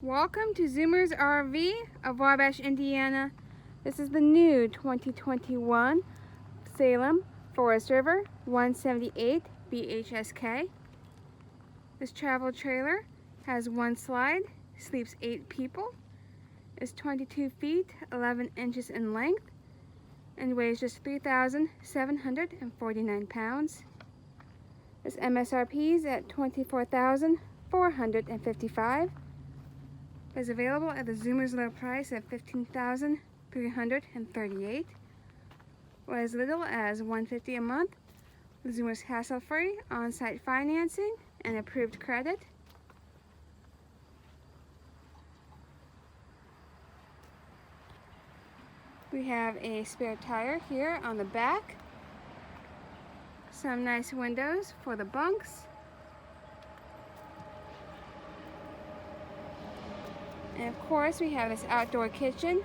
Welcome to Zoomers RV of Wabash, Indiana. This is the new 2021 Salem FSX 178BHSK. This travel trailer has one slide, sleeps 8 people, is 22 feet 11 inches in length, and weighs just 3,749 pounds. This MSRPs at $24,455. Is available at the Zoomers low price of $15,338, or as little as $150 a month. The Zoomers hassle-free on-site financing and approved credit. We have a spare tire here on the back. Some nice windows for the bunks. And of course, we have this outdoor kitchen.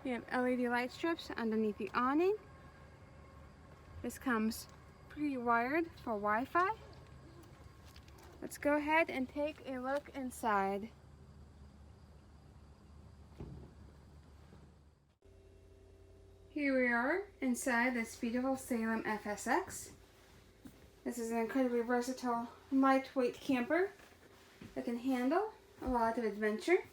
We have LED light strips underneath the awning. This comes pre-wired for Wi-Fi. Let's go ahead and take a look inside. Here we are inside this beautiful Salem FSX. This is an incredibly versatile, lightweight camper that can handle a lot of adventure.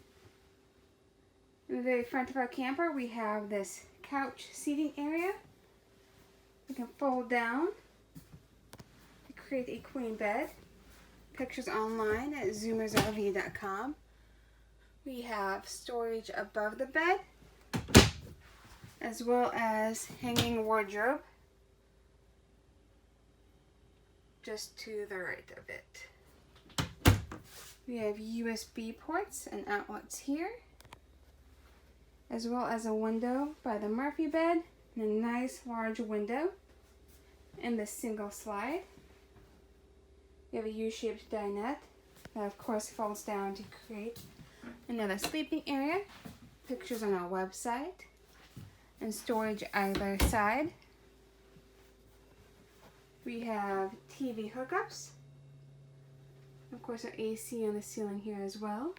In the very front of our camper, we have this couch seating area. We can fold down to create a queen bed. Pictures online at zoomersrv.com. We have storage above the bed, as well as hanging wardrobe just to the right of it. We have USB ports and outlets here, as well as a window by the Murphy bed and a nice large window in the single slide. We have a U-shaped dinette that of course folds down to create another sleeping area. Pictures on our website, and storage either side. We have TV hookups. Of course, our AC on the ceiling here as well.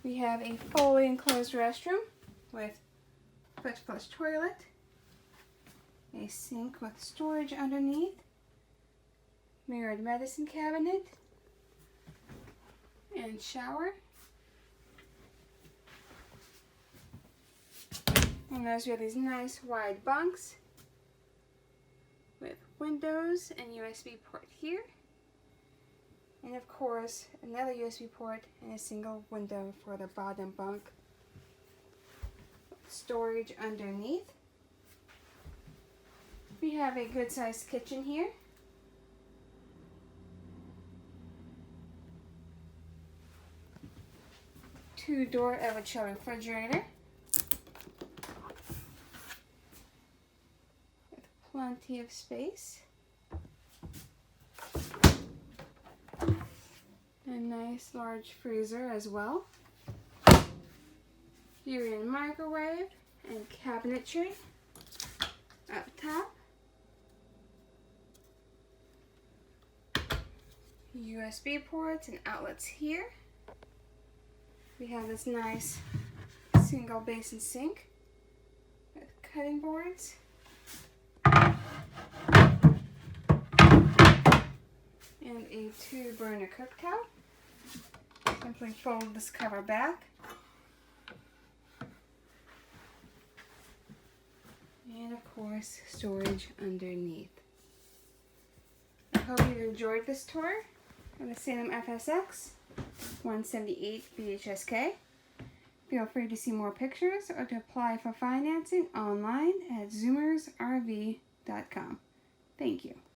We have a fully enclosed restroom with foot-flush toilet, a sink with storage underneath, mirrored medicine cabinet, and shower. And notice we have these nice wide bunks with windows and USB port here, and of course another USB port and a single window for the bottom bunk. Storage underneath. We have a good sized kitchen here. Two-door Everchill refrigerator. Plenty of space. A nice large freezer as well. Here in microwave and cabinetry up top. USB ports and outlets here. We have this nice single basin sink with cutting boards. And a 2-burner cooktop. Simply fold this cover back. And of course, storage underneath. I hope you enjoyed this tour of the Salem FSX 178BHSK. Feel free to see more pictures or to apply for financing online at zoomersrv.com. Thank you.